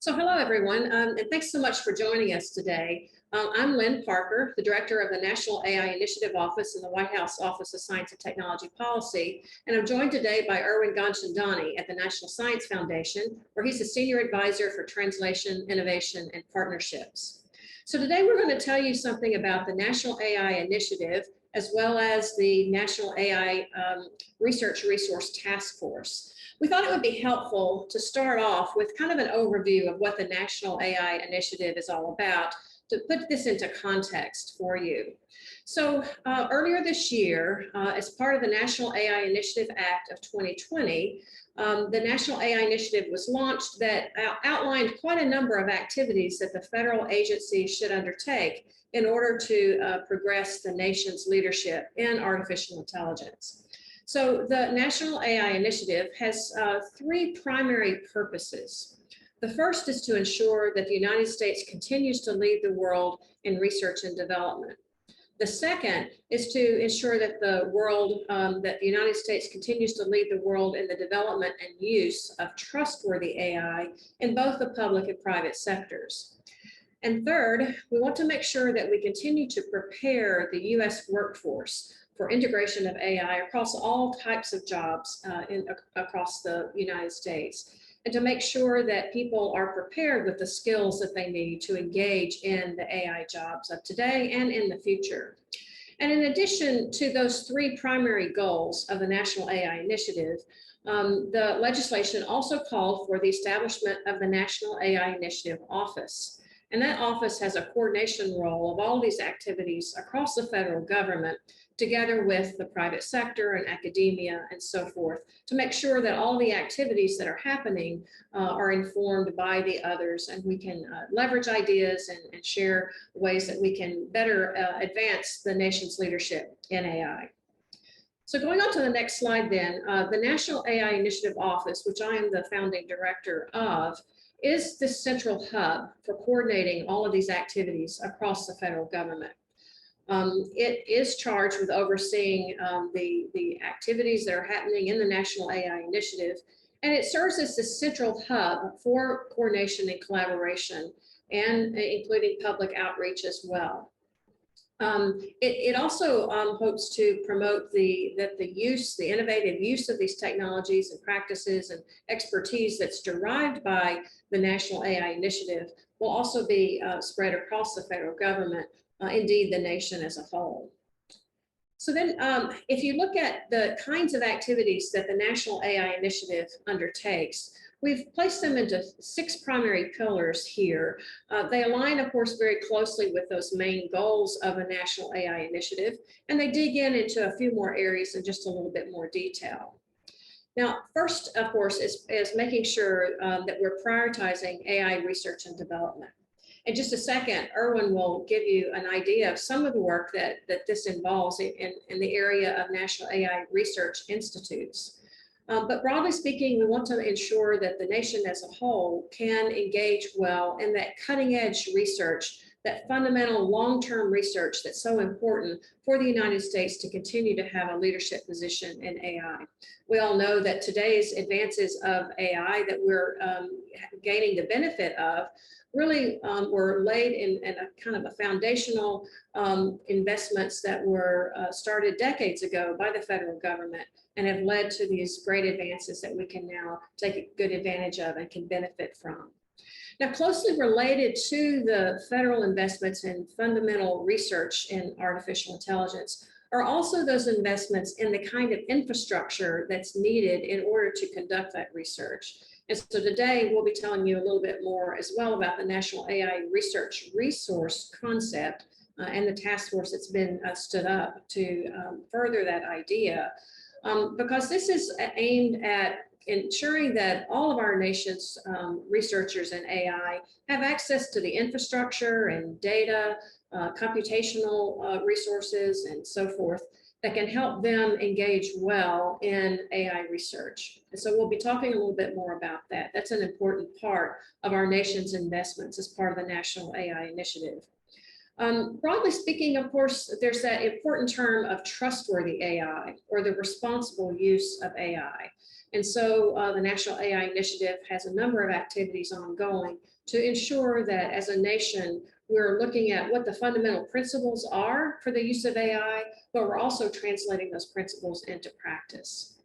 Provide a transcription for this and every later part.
So hello, everyone, and thanks so much for joining us today. I'm Lynn Parker, the Director of the National AI Initiative Office in the White House Office of Science and Technology Policy, and I'm joined today by Gianchandani at the National Science Foundation, where he's a Senior Advisor for Translation, Innovation, and Partnerships. So today we're going to tell you something about the National AI Initiative, as well as the National AI Research Resource Task Force. We thought it would be helpful to start off with kind of an overview of what the National AI Initiative is all about, to put this into context for you. So earlier this year, as part of the National AI Initiative Act of 2020, the National AI Initiative was launched that outlined quite a number of activities that the federal agencies should undertake in order to progress the nation's leadership in artificial intelligence. So the National AI Initiative has three primary purposes. The first is to ensure that the United States continues to lead the world in research and development. The second is to ensure that the United States continues to lead the world in the development and use of trustworthy AI in both the public and private sectors. And third, we want to make sure that we continue to prepare the U.S. workforce for integration of AI across all types of jobs across the United States, and to make sure that people are prepared with the skills that they need to engage in the AI jobs of today and in the future. And in addition to those three primary goals of the National AI Initiative, the legislation also called for the establishment of the National AI Initiative Office. And that office has a coordination role of all these activities across the federal government, together with the private sector and academia and so forth, to make sure that all the activities that are happening are informed by the others, and we can leverage ideas and share ways that we can better advance the nation's leadership in AI. So going on to the next slide then, the National AI Initiative Office, which I am the founding director of, is the central hub for coordinating all of these activities across the federal government. It is charged with overseeing the activities that are happening in the National AI Initiative, and it serves as the central hub for coordination and collaboration, and including public outreach as well. It also hopes to promote the innovative use of these technologies and practices and expertise that's derived by the National AI Initiative will also be spread across the federal government, indeed the nation as a whole. So then if you look at the kinds of activities that the National AI Initiative undertakes, we've placed them into 6 primary pillars here. They align, of course, very closely with those main goals of a National AI Initiative, and they dig into a few more areas in just a little bit more detail. Now, first, of course, is making sure that we're prioritizing AI research and development. In just a second, Erwin will give you an idea of some of the work that this involves in the area of National AI Research Institutes. But broadly speaking, we want to ensure that the nation as a whole can engage well in that cutting edge research, that fundamental long-term research that's so important for the United States to continue to have a leadership position in AI. We all know that today's advances of AI that we're gaining the benefit of really were laid in a kind of a foundational investments that were started decades ago by the federal government and have led to these great advances that we can now take good advantage of and can benefit from. Now, closely related to the federal investments in fundamental research in artificial intelligence are also those investments in the kind of infrastructure that's needed in order to conduct that research. And so today we'll be telling you a little bit more as well about the National AI Research Resource concept and the task force that's been stood up to further that idea. Because this is aimed at ensuring that all of our nation's researchers in AI have access to the infrastructure and data, computational resources, and so forth that can help them engage well in AI research. And so we'll be talking a little bit more about that. That's an important part of our nation's investments as part of the National AI Initiative. Broadly speaking, of course, there's that important term of trustworthy AI or the responsible use of AI. And so the National AI Initiative has a number of activities ongoing to ensure that as a nation, we're looking at what the fundamental principles are for the use of AI, but we're also translating those principles into practice.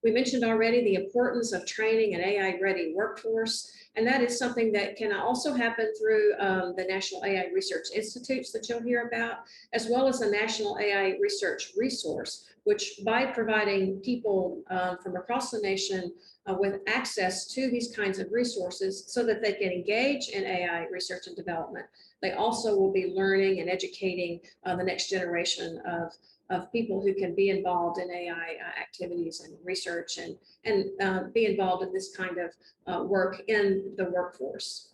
We mentioned already the importance of training an AI-ready workforce, and that is something that can also happen through the National AI Research Institutes that you'll hear about, as well as the National AI Research Resource, which by providing people from across the nation with access to these kinds of resources so that they can engage in AI research and development, they also will be learning and educating the next generation of people who can be involved in AI activities and research and be involved in this kind of work in the workforce.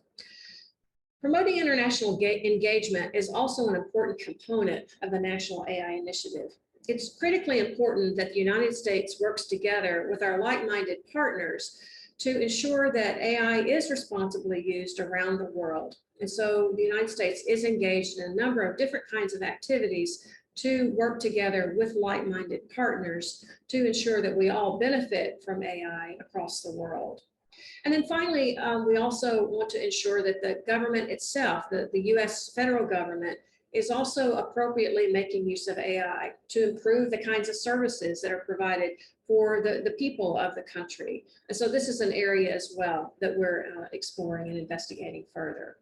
Promoting international engagement is also an important component of the National AI Initiative. It's critically important that the United States works together with our like-minded partners to ensure that AI is responsibly used around the world. And so the United States is engaged in a number of different kinds of activities to work together with like-minded partners to ensure that we all benefit from AI across the world. And then finally, we also want to ensure that the government itself, the US federal government, is also appropriately making use of AI to improve the kinds of services that are provided for the people of the country. And so this is an area as well that we're exploring and investigating further.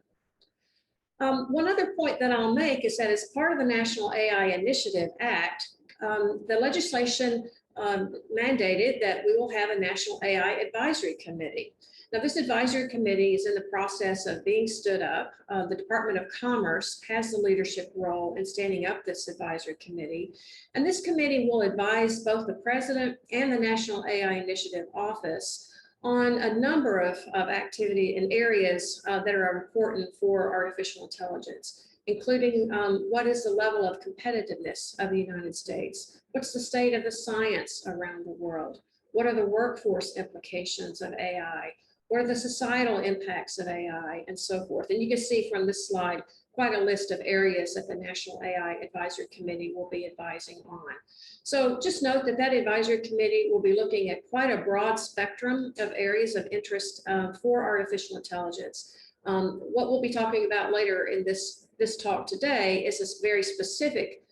One other point that I'll make is that as part of the National AI Initiative Act, the legislation mandated that we will have a National AI Advisory Committee. Now, this advisory committee is in the process of being stood up. The Department of Commerce has the leadership role in standing up this advisory committee. And this committee will advise both the President and the National AI Initiative Office on a number of activity and areas that are important for artificial intelligence, including what is the level of competitiveness of the United States? What's the state of the science around the world? What are the workforce implications of AI? What are the societal impacts of AI, and so forth? And you can see from this slide quite a list of areas that the National AI Advisory Committee will be advising on. So just note that that advisory committee will be looking at quite a broad spectrum of areas of interest for artificial intelligence. What we'll be talking about later in this talk today is this very specific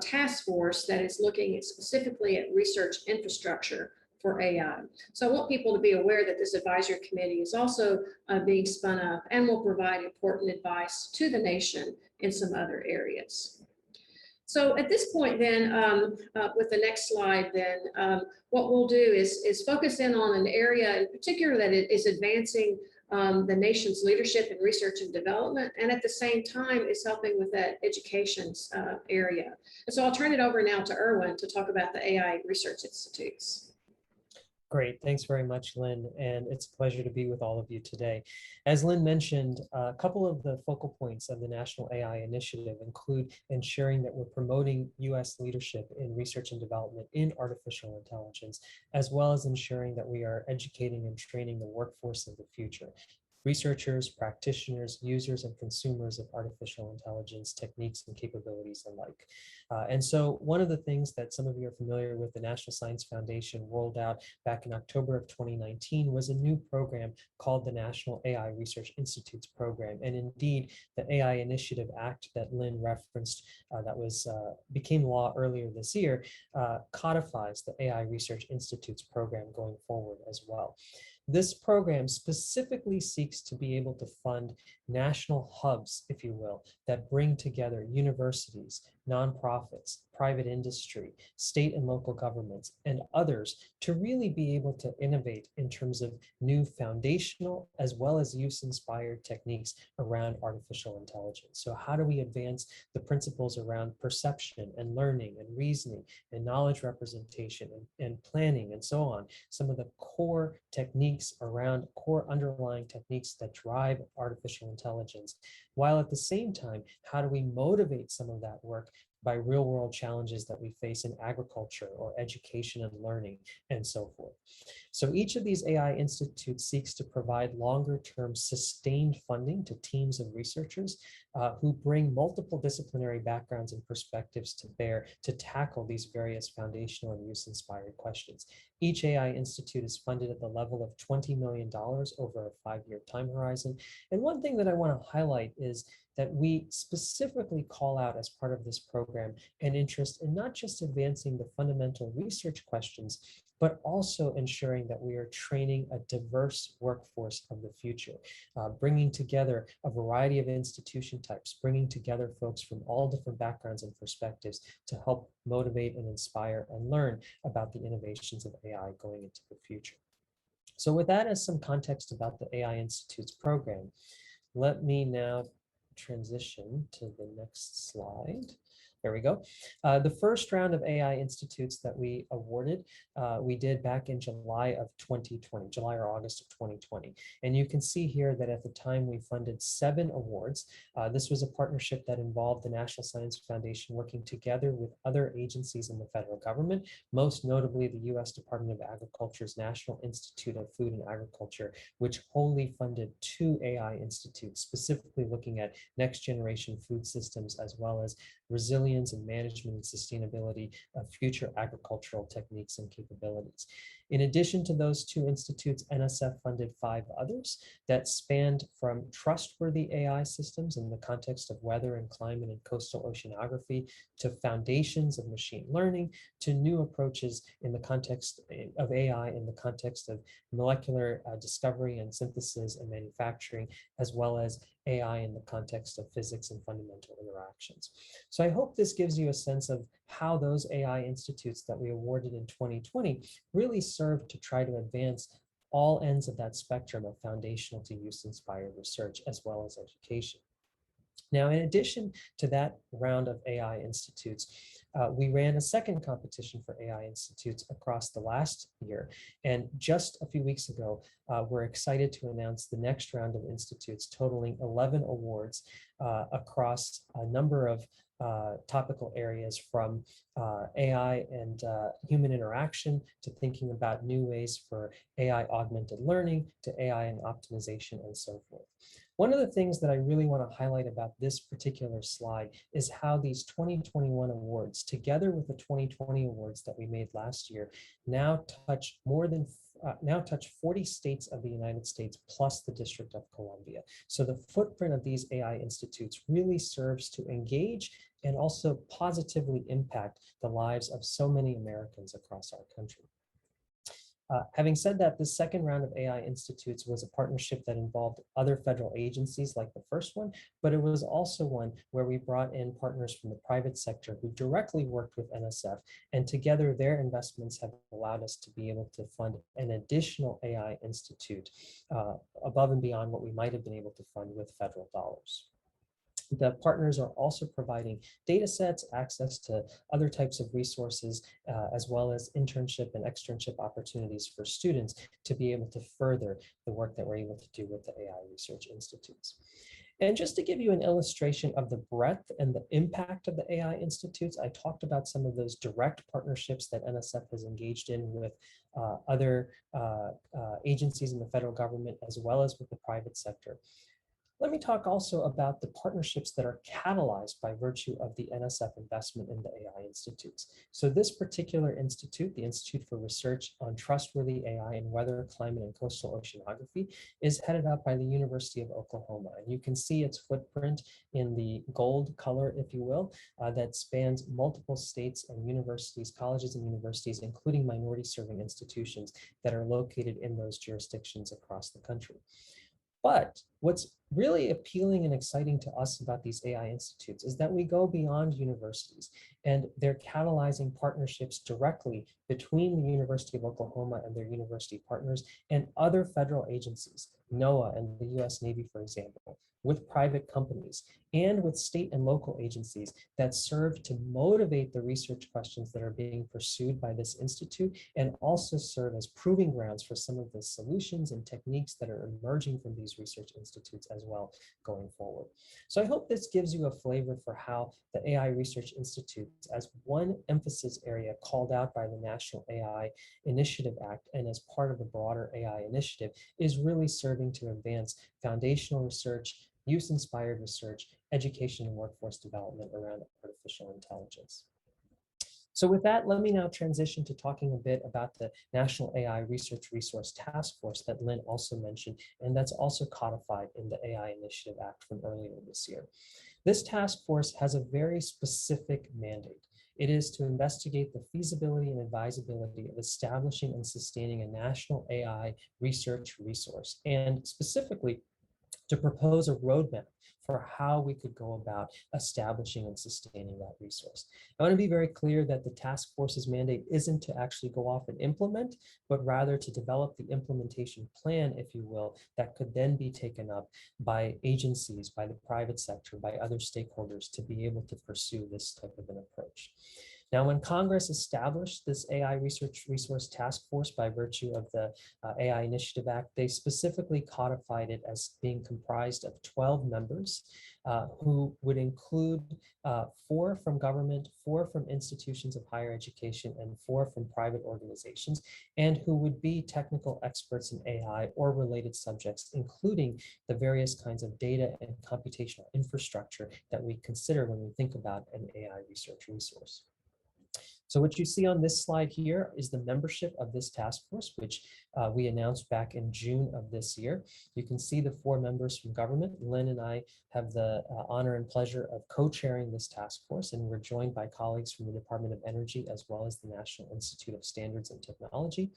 task force that is looking specifically at research infrastructure for AI. So I want people to be aware that this advisory committee is also being spun up and will provide important advice to the nation in some other areas. So at this point then, with the next slide then, what we'll do is focus in on an area in particular that is advancing the nation's leadership in research and development, and at the same time is helping with that education area. And so I'll turn it over now to Erwin to talk about the AI Research Institutes. Great, thanks very much, Lynn, and it's a pleasure to be with all of you today. As Lynn mentioned, a couple of the focal points of the National AI Initiative include ensuring that we're promoting US leadership in research and development in artificial intelligence, as well as ensuring that we are educating and training the workforce of the future. Researchers, practitioners, users, and consumers of artificial intelligence techniques and capabilities alike. And so one of the things that some of you are familiar with, the National Science Foundation rolled out back in October of 2019 was a new program called the National AI Research Institutes Program. And indeed, the AI Initiative Act that Lynn referenced that became law earlier this year codifies the AI Research Institutes Program going forward as well. This program specifically seeks to be able to fund national hubs, if you will, that bring together universities, nonprofits, private industry, state and local governments, and others to really be able to innovate in terms of new foundational as well as use-inspired techniques around artificial intelligence. So how do we advance the principles around perception and learning and reasoning and knowledge representation and planning and so on, some of the core techniques around core underlying techniques that drive artificial intelligence, while at the same time, how do we motivate some of that work by real world challenges that we face in agriculture or education and learning and so forth. So each of these AI institutes seeks to provide longer term sustained funding to teams of researchers who bring multiple disciplinary backgrounds and perspectives to bear to tackle these various foundational and use-inspired questions. Each AI institute is funded at the level of $20 million over a 5-year time horizon. And one thing that I want to highlight is that we specifically call out as part of this program an interest in not just advancing the fundamental research questions, but also ensuring that we are training a diverse workforce of the future, bringing together a variety of institution types, bringing together folks from all different backgrounds and perspectives to help motivate and inspire and learn about the innovations of AI going into the future. So with that as some context about the AI Institute's program, let me now transition to the next slide. There we go. The first round of AI institutes that we awarded, we did back in July of 2020, July or August of 2020. And you can see here that at the time we funded 7 awards. This was a partnership that involved the National Science Foundation working together with other agencies in the federal government, most notably the U.S. Department of Agriculture's National Institute of Food and Agriculture, which wholly funded 2 AI institutes, specifically looking at next generation food systems as well as resilience and management and sustainability of future agricultural techniques and capabilities. In addition to those 2 institutes, NSF funded 5 others that spanned from trustworthy AI systems in the context of weather and climate and coastal oceanography, to foundations of machine learning, to new approaches in the context of AI in the context of molecular discovery and synthesis and manufacturing, as well as AI in the context of physics and fundamental interactions. So I hope this gives you a sense of how those AI institutes that we awarded in 2020 really served to try to advance all ends of that spectrum of foundational to use-inspired research as well as education. Now, in addition to that round of AI institutes, we ran a second competition for AI institutes across the last year. And just a few weeks ago, we're excited to announce the next round of institutes totaling 11 awards across a number of topical areas, from AI and human interaction to thinking about new ways for AI augmented learning to AI and optimization and so forth. One of the things that I really want to highlight about this particular slide is how these 2021 awards, together with the 2020 awards that we made last year, now touch 40 states of the United States plus the District of Columbia. So the footprint of these AI institutes really serves to engage and also positively impact the lives of so many Americans across our country. Having said that, the second round of AI institutes was a partnership that involved other federal agencies like the first one, but it was also one where we brought in partners from the private sector who directly worked with NSF, and together their investments have allowed us to be able to fund an additional AI institute above and beyond what we might have been able to fund with federal dollars. The partners are also providing data sets, access to other types of resources, as well as internship and externship opportunities for students to be able to further the work that we're able to do with the AI Research Institutes. And just to give you an illustration of the breadth and the impact of the AI Institutes, I talked about some of those direct partnerships that NSF has engaged in with other agencies in the federal government, as well as with the private sector. Let me talk also about the partnerships that are catalyzed by virtue of the NSF investment in the AI institutes. So this particular institute, the Institute for Research on Trustworthy AI in Weather, Climate, and Coastal Oceanography, is headed up by the University of Oklahoma. And you can see its footprint in the gold color, if you will, that spans multiple states and universities, colleges and universities, including minority-serving institutions that are located in those jurisdictions across the country. But what's really appealing and exciting to us about these AI institutes is that we go beyond universities, and they're catalyzing partnerships directly between the University of Oklahoma and their university partners and other federal agencies. NOAA and the US Navy, for example, with private companies, and with state and local agencies that serve to motivate the research questions that are being pursued by this institute, and also serve as proving grounds for some of the solutions and techniques that are emerging from these research institutes as well going forward. So I hope this gives you a flavor for how the AI Research Institutes, as one emphasis area called out by the National AI Initiative Act and as part of the broader AI initiative, is really serving to advance foundational research, use-inspired research, education, and workforce development around artificial intelligence. So with that, let me now transition to talking a bit about the National AI Research Resource Task Force that Lynn also mentioned, and that's also codified in the AI Initiative Act from earlier this year. This task force has a very specific mandate. It is to investigate the feasibility and advisability of establishing and sustaining a national AI research resource, and specifically to propose a roadmap for how we could go about establishing and sustaining that resource. I want to be very clear that the task force's mandate isn't to actually go off and implement, but rather to develop the implementation plan, if you will, that could then be taken up by agencies, by the private sector, by other stakeholders to be able to pursue this type of an approach. Now, when Congress established this AI Research Resource Task Force by virtue of the AI Initiative Act, they specifically codified it as being comprised of 12 members who would include 4 from government, 4 from institutions of higher education, and 4 from private organizations, and who would be technical experts in AI or related subjects, including the various kinds of data and computational infrastructure that we consider when we think about an AI research resource. So what you see on this slide here is the membership of this task force, which we announced back in June of this year. You can see the 4 members from government. Lynn and I have the honor and pleasure of co-chairing this task force, and we're joined by colleagues from the Department of Energy as well as the National Institute of Standards and Technology.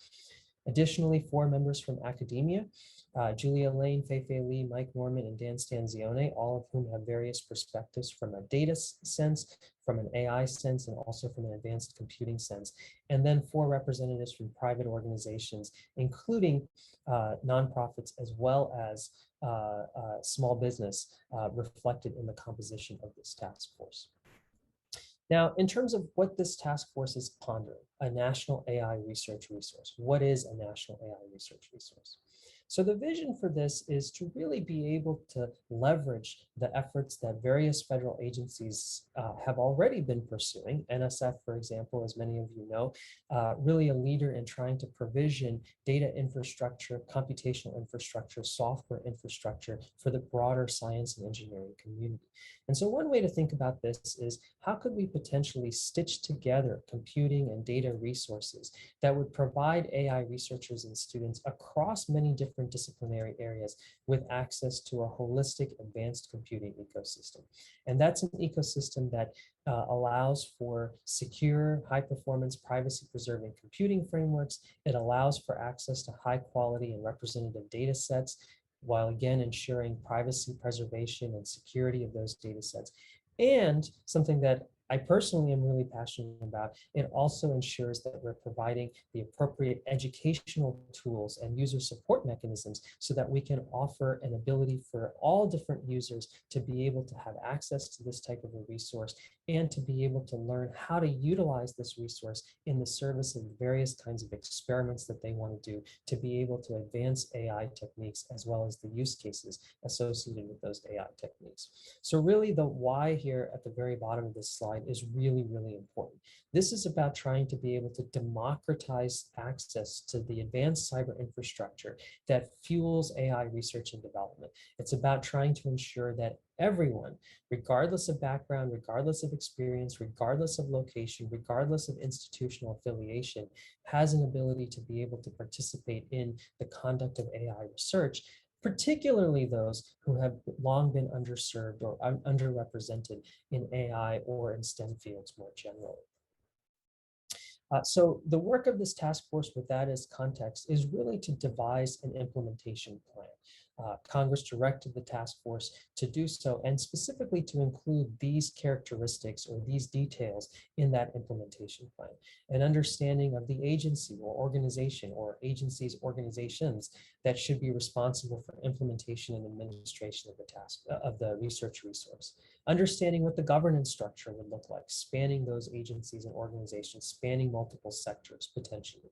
Additionally, 4 members from academia, Julia Lane, Feifei Li, Mike Norman, and Dan Stanzione, all of whom have various perspectives from a data sense, from an AI sense, and also from an advanced computing sense. And then 4 representatives from private organizations, including nonprofits as well as small business, reflected in the composition of this task force. Now, in terms of what this task force is pondering, a national AI research resource. What is a national AI research resource? So the vision for this is to really be able to leverage the efforts that various federal agencies have already been pursuing. NSF, for example, as many of you know, really a leader in trying to provision data infrastructure, computational infrastructure, software infrastructure for the broader science and engineering community. And so one way to think about this is how could we potentially stitch together computing and data resources that would provide AI researchers and students across many different disciplinary areas with access to a holistic advanced computing ecosystem. And that's an ecosystem that allows for secure, high performance, privacy preserving computing frameworks. It allows for access to high quality and representative data sets, while again ensuring privacy preservation and security of those data sets. And something that I personally am really passionate about, it also ensures that we're providing the appropriate educational tools and user support mechanisms so that we can offer an ability for all different users to be able to have access to this type of a resource and to be able to learn how to utilize this resource in the service of various kinds of experiments that they want to do to be able to advance AI techniques as well as the use cases associated with those AI techniques. So really the why here at the very bottom of this slide is really, really important. This is about trying to be able to democratize access to the advanced cyber infrastructure that fuels AI research and development. It's about trying to ensure that everyone, regardless of background, regardless of experience, regardless of location, regardless of institutional affiliation, has an ability to be able to participate in the conduct of AI research, particularly those who have long been underserved or underrepresented in AI or in STEM fields more generally. So the work of this task force with that as context is really to devise an implementation plan. Congress directed the task force to do so, and specifically to include these characteristics or these details in that implementation plan. An understanding of the agency or organization or agencies, organizations that should be responsible for implementation and administration of the task of the research resource. Understanding what the governance structure would look like, spanning those agencies and organizations, spanning multiple sectors potentially.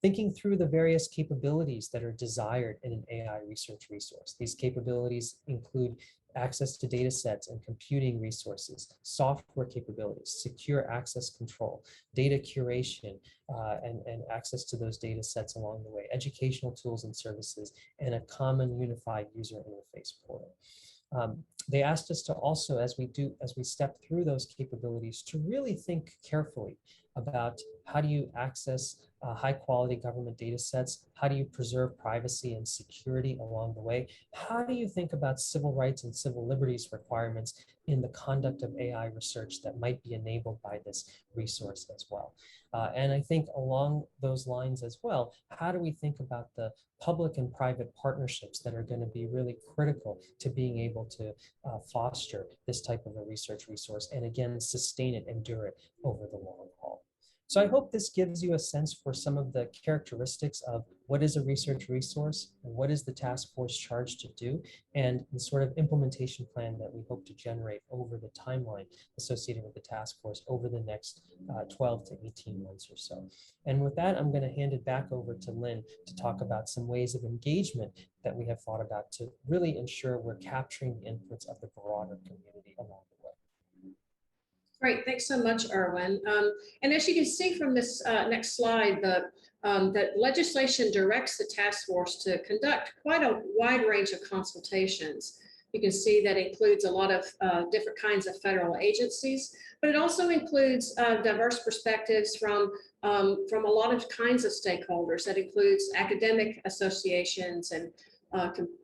Thinking through the various capabilities that are desired in an AI research resource. These capabilities include access to data sets and computing resources, software capabilities, secure access control, data curation, and access to those data sets along the way, educational tools and services, and a common unified user interface portal. They asked us to also, as we step through those capabilities, to really think carefully about how do you access high quality government data sets? How do you preserve privacy and security along the way? How do you think about civil rights and civil liberties requirements in the conduct of AI research that might be enabled by this resource as well? And I think along those lines as well, how do we think about the public and private partnerships that are going to be really critical to being able to foster this type of a research resource and again, sustain it, endure it over the long haul. So I hope this gives you a sense for some of the characteristics of what is a research resource, and what is the task force charged to do, and the sort of implementation plan that we hope to generate over the timeline associated with the task force over the next 12 to 18 months or so. And with that, I'm going to hand it back over to Lynn to talk about some ways of engagement that we have thought about to really ensure we're capturing the inputs of the broader community along the way. Great, thanks so much, Erwin. And as you can see from this next slide, that legislation directs the task force to conduct quite a wide range of consultations. You can see that includes a lot of different kinds of federal agencies, but it also includes diverse perspectives from a lot of kinds of stakeholders. That includes academic associations and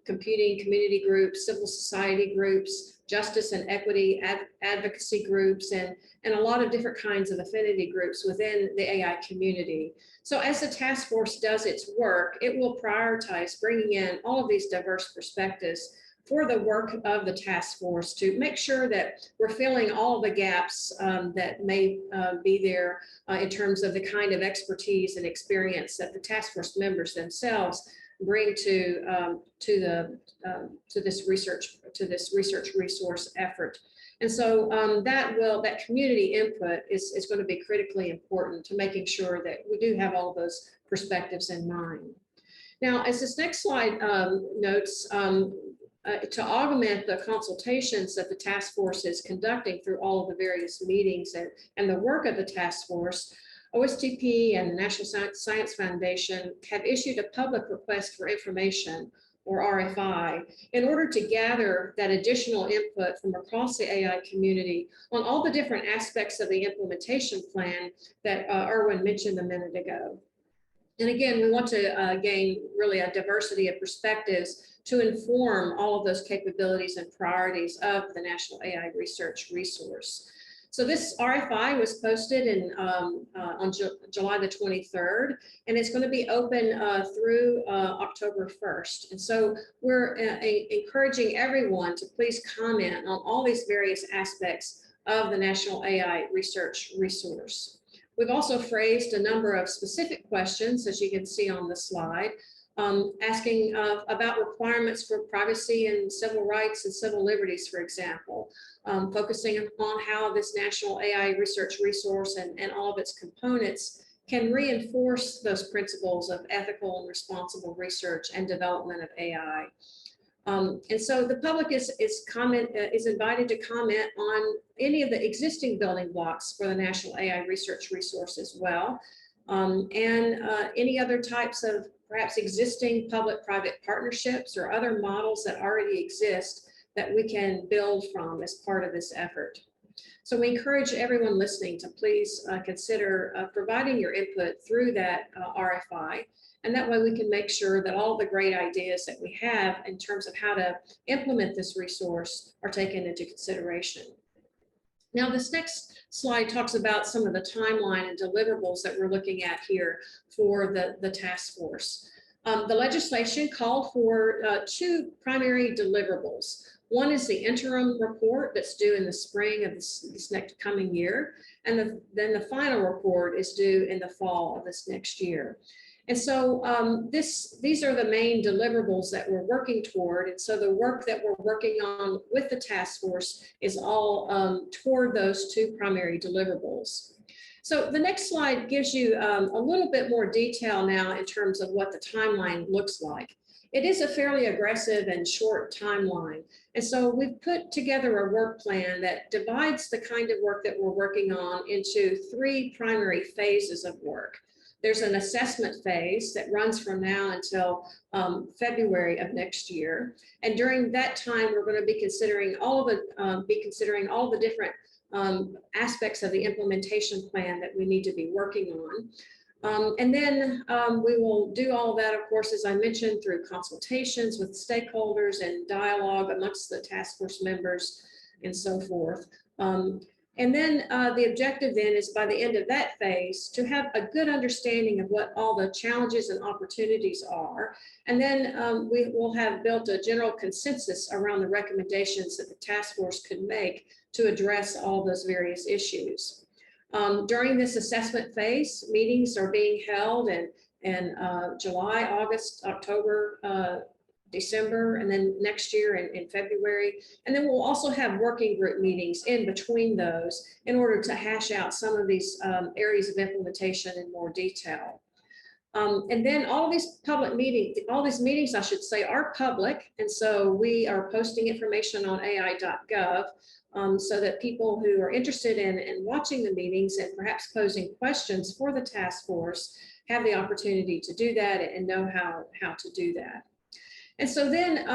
computing community groups, civil society groups, justice and equity advocacy groups, and a lot of different kinds of affinity groups within the AI community. So as the task force does its work, it will prioritize bringing in all of these diverse perspectives for the work of the task force to make sure that we're filling all of the gaps that may be there in terms of the kind of expertise and experience that the task force members themselves bring to this research resource effort. And so that community input is going to be critically important to making sure that we do have all those perspectives in mind. Now, as this next slide notes, to augment the consultations that the task force is conducting through all of the various meetings and the work of the task force, OSTP and the National Science Foundation have issued a public request for information, or RFI, in order to gather that additional input from across the AI community on all the different aspects of the implementation plan that Erwin mentioned a minute ago. And again, we want to gain really a diversity of perspectives to inform all of those capabilities and priorities of the National AI Research Resource. So this RFI was posted on July the 23rd, and it's going to be open through October 1st. And so we're encouraging everyone to please comment on all these various aspects of the National AI Research Resource. We've also phrased a number of specific questions, as you can see on the slide, asking about requirements for privacy and civil rights and civil liberties, for example, focusing on how this National AI Research Resource and all of its components can reinforce those principles of ethical and responsible research and development of AI. And so the public is invited to comment on any of the existing building blocks for the National AI Research Resource as well, and any other types of perhaps existing public-private partnerships or other models that already exist that we can build from as part of this effort. So we encourage everyone listening to please consider providing your input through that RFI. And that way we can make sure that all the great ideas that we have in terms of how to implement this resource are taken into consideration. Now, this next slide talks about some of the timeline and deliverables that we're looking at here for the task force. The legislation called for two primary deliverables. One is the interim report that's due in the spring of this next coming year, and then the final report is due in the fall of this next year. And so these are the main deliverables that we're working toward. And so the work that we're working on with the task force is all toward those two primary deliverables. So the next slide gives you a little bit more detail now in terms of what the timeline looks like. It is a fairly aggressive and short timeline. And so we've put together a work plan that divides the kind of work that we're working on into three primary phases of work. There's an assessment phase that runs from now until February of next year. And during that time, we're going to be considering all the different aspects of the implementation plan that we need to be working on. And then we will do all of that, of course, as I mentioned, through consultations with stakeholders and dialogue amongst the task force members and so forth. And then the objective then is by the end of that phase to have a good understanding of what all the challenges and opportunities are. And then we will have built a general consensus around the recommendations that the task force could make to address all those various issues. During this assessment phase, meetings are being held in July, August, October, December, and then next year in February. And then we'll also have working group meetings in between those in order to hash out some of these areas of implementation in more detail. And then all these meetings, I should say, are public. And so we are posting information on ai.gov so that people who are interested in watching the meetings and perhaps posing questions for the task force have the opportunity to do that and know how to do that. And so then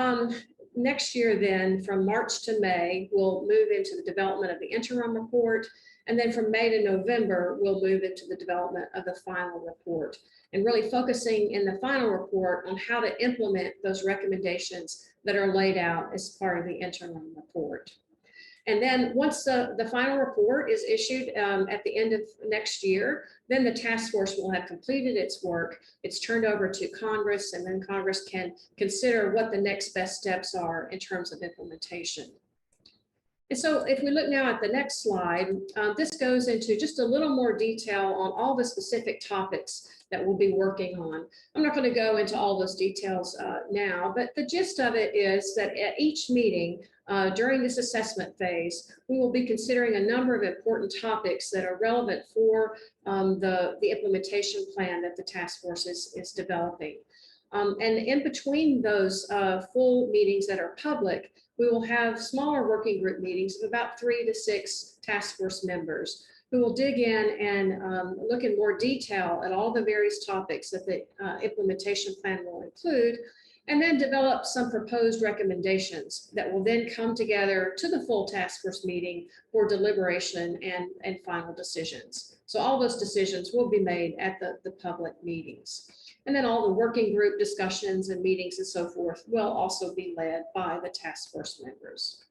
next year then, from March to May, we'll move into the development of the interim report. And then from May to November, we'll move into the development of the final report and really focusing in the final report on how to implement those recommendations that are laid out as part of the interim report. And then once the final report is issued at the end of next year, then the task force will have completed its work. It's turned over to Congress, and then Congress can consider what the next best steps are in terms of implementation. And so if we look now at the next slide, this goes into just a little more detail on all the specific topics that we'll be working on. I'm not going to go into all those details now, but the gist of it is that at each meeting during this assessment phase, we will be considering a number of important topics that are relevant for the implementation plan that the task force is developing. And in between those full meetings that are public, we will have smaller working group meetings of about 3 to 6 task force members who will dig in and look in more detail at all the various topics that the implementation plan will include, and then develop some proposed recommendations that will then come together to the full task force meeting for deliberation and final decisions. So all those decisions will be made at the public meetings. And then all the working group discussions and meetings and so forth will also be led by the task force members.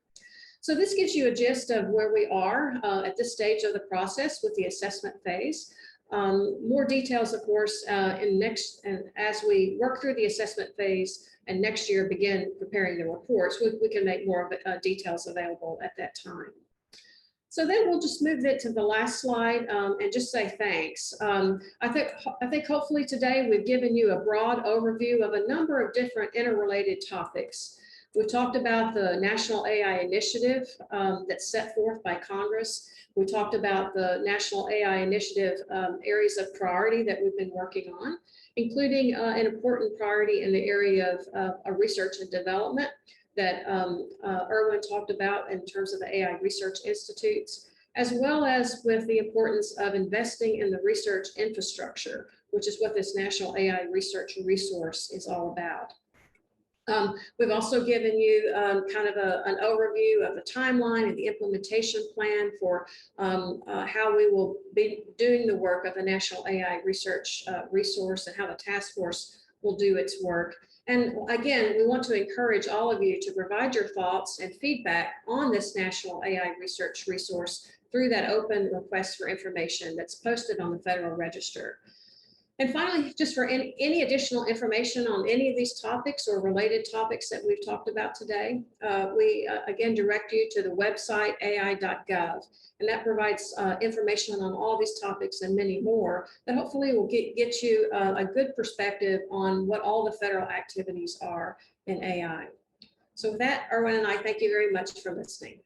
So this gives you a gist of where we are at this stage of the process with the assessment phase. More details, of course, as we work through the assessment phase and next year begin preparing the reports, we can make more of details available at that time. So then we'll just move it to the last slide and just say thanks. I think hopefully today we've given you a broad overview of a number of different interrelated topics. We've talked about the National AI Initiative that's set forth by Congress. We talked about the National AI Initiative areas of priority that we've been working on, including an important priority in the area of research and development that Erwin talked about in terms of the AI research institutes, as well as with the importance of investing in the research infrastructure, which is what this National AI Research Resource is all about. We've also given you kind of an overview of the timeline and the implementation plan for how we will be doing the work of the National AI Research Resource and how the task force will do its work. And again, we want to encourage all of you to provide your thoughts and feedback on this National AI Research Resource through that open request for information that's posted on the Federal Register. And finally, just for any additional information on any of these topics or related topics that we've talked about today, we again direct you to the website ai.gov. And that provides information on all these topics and many more that hopefully will get you a good perspective on what all the federal activities are in AI. So with that, Erwin and I thank you very much for listening.